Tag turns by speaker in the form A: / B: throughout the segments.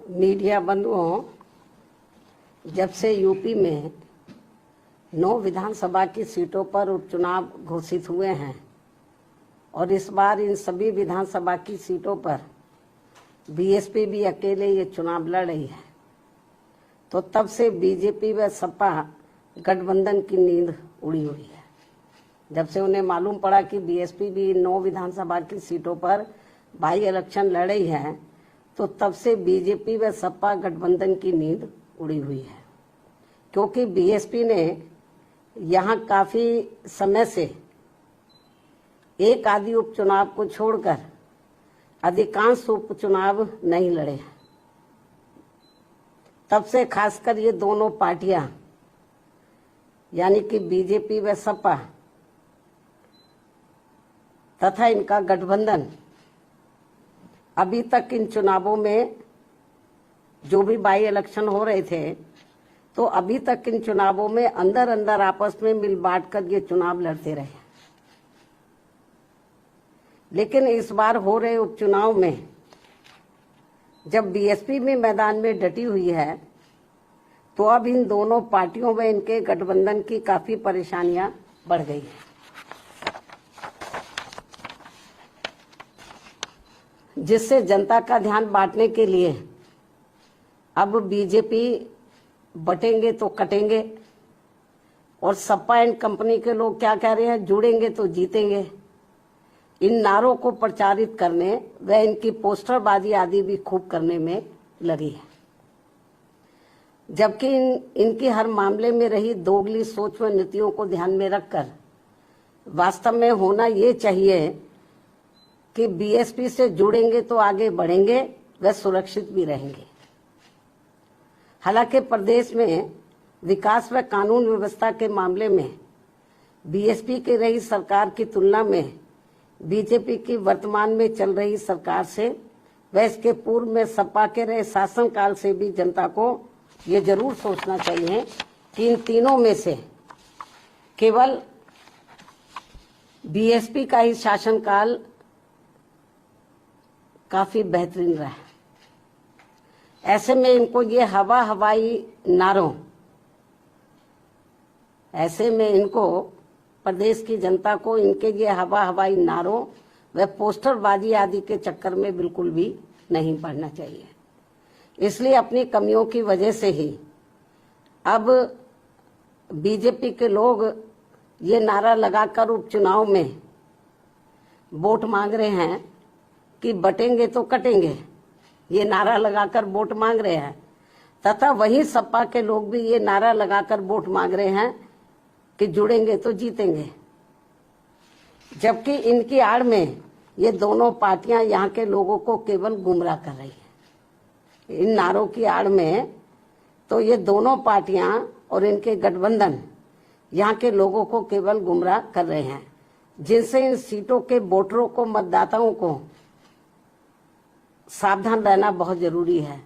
A: Media बंधुओं, जब से यूपी में 9 विधानसभा की सीटों पर उपचुनाव घोषित हुए हैं और इस बार इन सभी विधानसभा की सीटों पर बीएसपी भी अकेले ये चुनाव लड़ रही है, तो तब से बीजेपी व सपा गठबंधन की नींद उड़ी हुई है। जब से उन्हें मालूम पड़ा कि बीएसपी भी 9 विधानसभा की सीटों पर बाई इलेक्शन लड़ रही है, तो तब से बीजेपी व सपा गठबंधन की नींद उड़ी हुई है, क्योंकि बीएसपी ने यहाँ काफी समय से एक आदि उपचुनाव को छोड़कर अधिकांश उपचुनाव नहीं लड़े हैं। तब से खासकर ये दोनों पार्टियां यानी कि बीजेपी व सपा तथा इनका गठबंधन अभी तक इन चुनावों में जो भी बाई इलेक्शन हो रहे थे, तो अभी तक इन चुनावों में अंदर अंदर आपस में मिल बांट कर ये चुनाव लड़ते रहे। लेकिन इस बार हो रहे उपचुनाव में जब बीएसपी में मैदान में डटी हुई है, तो अब इन दोनों पार्टियों में इनके गठबंधन की काफी परेशानियां बढ़ गई हैं। जिससे जनता का ध्यान बांटने के लिए अब बीजेपी बटेंगे तो कटेंगे और सपा एंड कंपनी के लोग क्या कह रहे हैं, जुड़ेंगे तो जीतेंगे। इन नारों को प्रचारित करने व इनकी पोस्टरबाजी आदि भी खूब करने में लगी है, जबकि इनकी हर मामले में रही दोगली सोच व नीतियों को ध्यान में रखकर वास्तव में होना ये चाहिए कि बीएसपी से जुड़ेंगे तो आगे बढ़ेंगे व सुरक्षित भी रहेंगे। हालांकि प्रदेश में विकास व कानून व्यवस्था के मामले में बीएसपी की रही सरकार की तुलना में बीजेपी की वर्तमान में चल रही सरकार से व इसके पूर्व में सपा के रहे शासनकाल से भी जनता को ये जरूर सोचना चाहिए कि इन तीनों में से केवल बीएसपी का ही शासनकाल काफी बेहतरीन रहा है। ऐसे में इनको ये प्रदेश की जनता को इनके ये हवाई नारों व पोस्टरबाजी आदि के चक्कर में बिल्कुल भी नहीं पड़ना चाहिए। इसलिए अपनी कमियों की वजह से ही अब बीजेपी के लोग ये नारा लगाकर उपचुनाव में वोट मांग रहे हैं कि बटेंगे तो कटेंगे, ये नारा लगाकर वोट मांग रहे हैं, तथा वही सपा के लोग भी ये नारा लगाकर वोट मांग रहे हैं कि जुड़ेंगे तो जीतेंगे। जबकि इनकी आड़ में ये दोनों पार्टियां यहाँ के लोगों को केवल गुमराह कर रही है। इन नारों की आड़ में तो ये दोनों पार्टियां और इनके गठबंधन यहाँ के लोगों को केवल गुमराह कर रहे हैं, जिनसे इन सीटों के वोटरों को, मतदाताओं को सावधान रहना बहुत जरूरी है।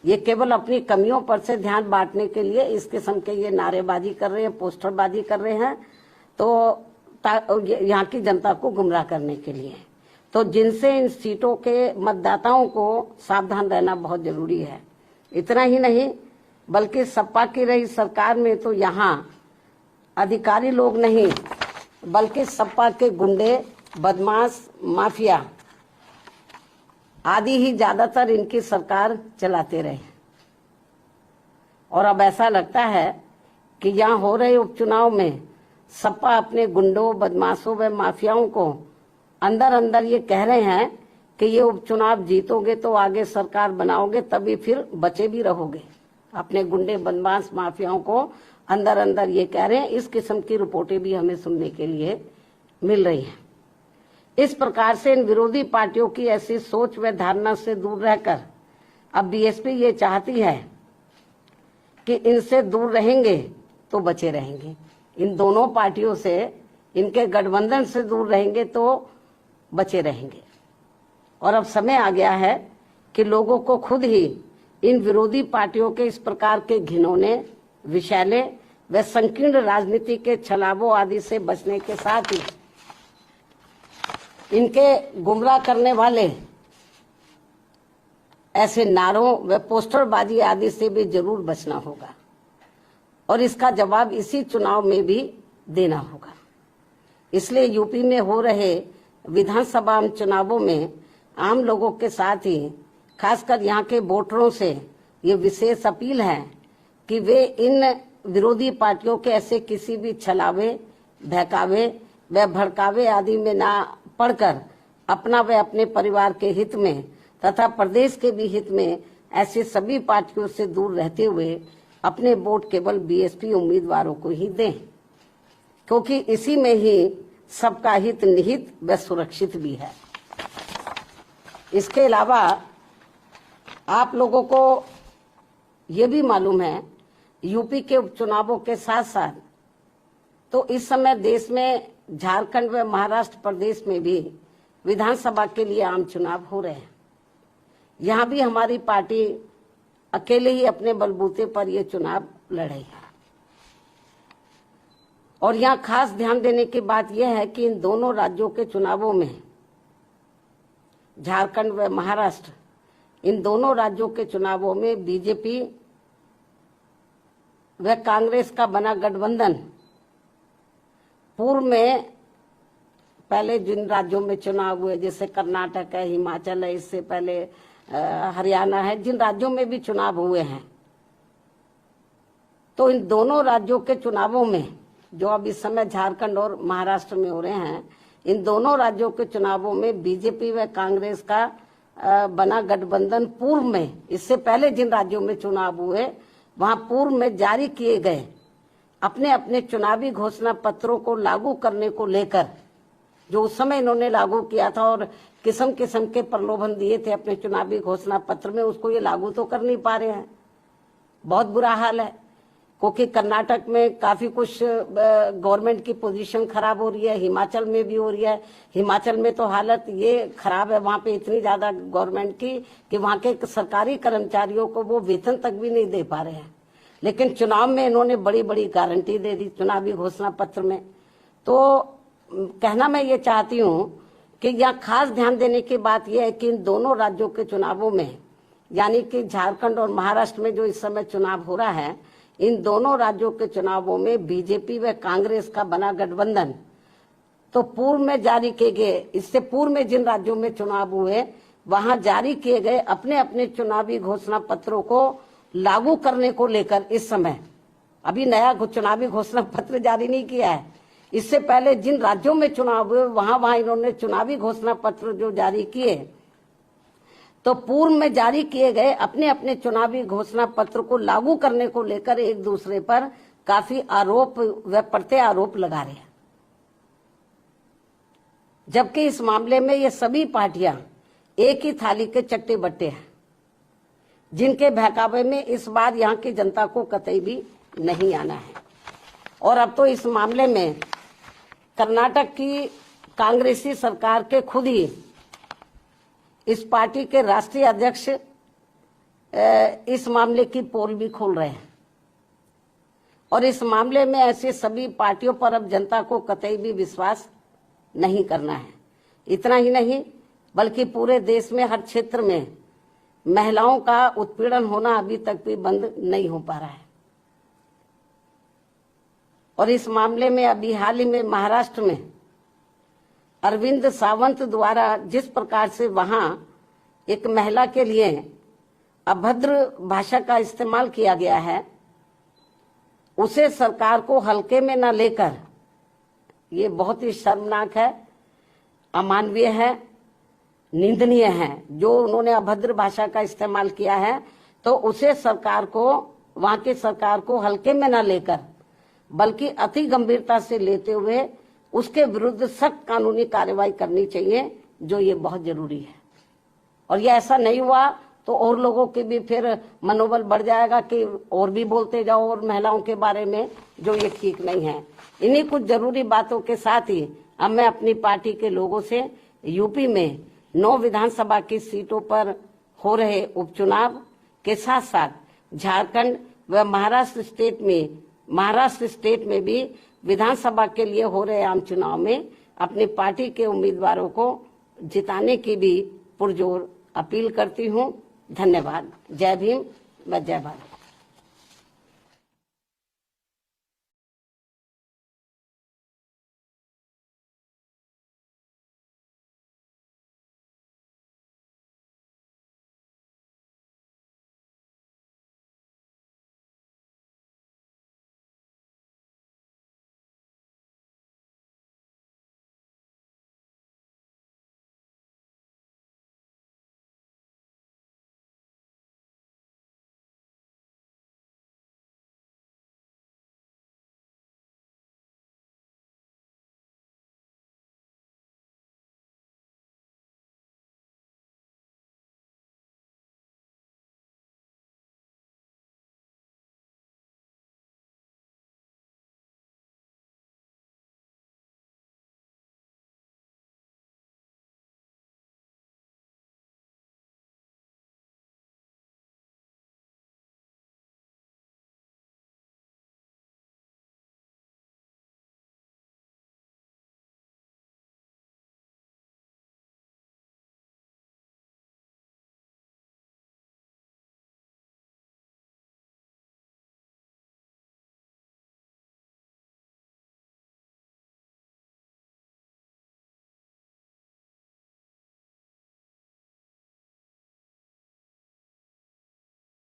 A: ये केवल अपनी कमियों पर से ध्यान बांटने के लिए इस किस्म के ये नारेबाजी कर रहे हैं, पोस्टरबाजी कर रहे हैं, तो यहाँ की जनता को गुमराह करने के लिए। तो जिनसे इन सीटों के मतदाताओं को सावधान रहना बहुत जरूरी है। इतना ही नहीं, बल्कि सपा की रही सरकार में तो यहाँ अधिकारी लोग नहीं, बल्कि सपा के गुंडे, बदमाश, माफिया आदि ही ज्यादातर इनकी सरकार चलाते रहे। और अब ऐसा लगता है कि यहाँ हो रहे उपचुनाव में सपा अपने गुंडों, बदमाशों व माफियाओं को अंदर अंदर ये कह रहे हैं कि ये उपचुनाव जीतोगे तो आगे सरकार बनाओगे, तभी फिर बचे भी रहोगे। अपने गुंडे, बदमाश, माफियाओं को अंदर अंदर ये कह रहे हैं। इस किस्म की रिपोर्टें भी हमें सुनने के लिए मिल रही हैं। इस प्रकार से इन विरोधी पार्टियों की ऐसी सोच व धारणा से दूर रहकर अब बीएसपी ये चाहती है कि इनसे दूर रहेंगे तो बचे रहेंगे, इन दोनों पार्टियों से, इनके गठबंधन से दूर रहेंगे तो बचे रहेंगे। और अब समय आ गया है कि लोगों को खुद ही इन विरोधी पार्टियों के इस प्रकार के घिनौने, विषैले व संकीर्ण राजनीति के छलावों आदि से बचने के साथ ही इनके गुमराह करने वाले ऐसे नारों व पोस्टरबाजी आदि से भी जरूर बचना होगा और इसका जवाब इसी चुनाव में भी देना होगा। इसलिए यूपी में हो रहे विधानसभा चुनावों में आम लोगों के साथ ही खासकर यहाँ के वोटरों से ये विशेष अपील है कि वे इन विरोधी पार्टियों के ऐसे किसी भी छलावे, बहकावे व भड़कावे आदि में ना पड़कर अपना व अपने परिवार के हित में तथा प्रदेश के भी हित में ऐसे सभी पार्टियों से दूर रहते हुए अपने वोट केवल बीएसपी उम्मीदवारों को ही दें, क्योंकि इसी में ही सबका हित निहित व सुरक्षित भी है। इसके अलावा आप लोगों को ये भी मालूम है, यूपी के उपचुनावों के साथ साथ तो इस समय देश में झारखंड व महाराष्ट्र प्रदेश में भी विधानसभा के लिए आम चुनाव हो रहे हैं। यहाँ भी हमारी पार्टी अकेले ही अपने बलबूते पर ये चुनाव लड़ेगी। और यहाँ खास ध्यान देने की बात यह है कि इन दोनों राज्यों के चुनावों में, झारखंड व महाराष्ट्र, इन दोनों राज्यों के चुनावों में बीजेपी व कांग्रेस का बना गठबंधन पूर्व में पहले जिन राज्यों में चुनाव हुए जैसे कर्नाटक है, हिमाचल है, इससे पहले हरियाणा है, जिन राज्यों में भी चुनाव हुए हैं, तो इन दोनों राज्यों के चुनावों में जो अब इस समय झारखंड और महाराष्ट्र में हो रहे हैं, इन दोनों राज्यों के चुनावों में बीजेपी व कांग्रेस का बना गठबंधन पूर्व में, इससे पहले जिन राज्यों में चुनाव हुए वहां पूर्व में जारी किए गए अपने अपने चुनावी घोषणा पत्रों को लागू करने को लेकर, जो उस समय इन्होंने लागू किया था और किस्म किस्म के प्रलोभन दिए थे अपने चुनावी घोषणा पत्र में, उसको ये लागू तो कर नहीं पा रहे हैं। बहुत बुरा हाल है, क्योंकि कर्नाटक में काफी कुछ गवर्नमेंट की पोजीशन खराब हो रही है, हिमाचल में भी हो रही है। हिमाचल में तो हालत ये खराब है वहां पे इतनी ज्यादा गवर्नमेंट की कि वहां के सरकारी कर्मचारियों को वो वेतन तक भी नहीं दे पा रहे हैं। लेकिन चुनाव में इन्होंने बड़ी बड़ी गारंटी दे दी चुनावी घोषणा पत्र में। तो कहना मैं ये चाहती हूँ कि यहाँ खास ध्यान देने की बात यह है कि इन दोनों राज्यों के चुनावों में, यानी कि झारखंड और महाराष्ट्र में जो इस समय चुनाव हो रहा है, इन दोनों राज्यों के चुनावों में बीजेपी व कांग्रेस का बना गठबंधन तो पूर्व में जारी किए गए, इससे पूर्व में जिन राज्यों में चुनाव हुए वहां जारी किए गए अपने अपने चुनावी घोषणा पत्रों को लागू करने को लेकर इस समय अभी नया चुनावी घोषणा पत्र जारी नहीं किया है। इससे पहले जिन राज्यों में चुनाव हुए वहां इन्होंने चुनावी घोषणा पत्र जो जारी किए, तो पूर्व में जारी किए गए अपने अपने चुनावी घोषणा पत्र को लागू करने को लेकर एक दूसरे पर काफी आरोप व प्रत्यारोप लगा रहे हैं। जबकि इस मामले में ये सभी पार्टियां एक ही थाली के चट्टे बट्टे हैं, जिनके बहकावे में इस बार यहाँ की जनता को कतई भी नहीं आना है। और अब तो इस मामले में कर्नाटक की कांग्रेसी सरकार के खुद ही इस पार्टी के राष्ट्रीय अध्यक्ष इस मामले की पोल भी खोल रहे हैं। और इस मामले में ऐसे सभी पार्टियों पर अब जनता को कतई भी विश्वास नहीं करना है। इतना ही नहीं बल्कि पूरे देश में हर क्षेत्र में महिलाओं का उत्पीड़न होना अभी तक भी बंद नहीं हो पा रहा है। और इस मामले में अभी हाल ही में महाराष्ट्र में अरविंद सावंत द्वारा जिस प्रकार से वहां एक महिला के लिए अभद्र भाषा का इस्तेमाल किया गया है, उसे सरकार को हल्के में न लेकर ये बहुत ही शर्मनाक है, अमानवीय है, निंदनीय है। जो उन्होंने अभद्र भाषा का इस्तेमाल किया है तो उसे सरकार को, वहां की सरकार को हल्के में न लेकर बल्कि अति गंभीरता से लेते हुए उसके विरुद्ध सख्त कानूनी कार्रवाई करनी चाहिए, जो ये बहुत जरूरी है। और ये ऐसा नहीं हुआ तो और लोगों के भी फिर मनोबल बढ़ जाएगा कि और भी बोलते जाओ और महिलाओं के बारे में, जो ये ठीक नहीं है। इन्हीं कुछ जरूरी बातों के साथ ही अब मैं अपनी पार्टी के लोगों से यूपी में 9 विधानसभा की सीटों पर हो रहे उपचुनाव के साथ साथ झारखंड व महाराष्ट्र स्टेट में भी विधानसभा के लिए हो रहे आम चुनाव में अपनी पार्टी के उम्मीदवारों को जिताने की भी पुरजोर अपील करती हूं धन्यवाद। जय भीम व जय भारत।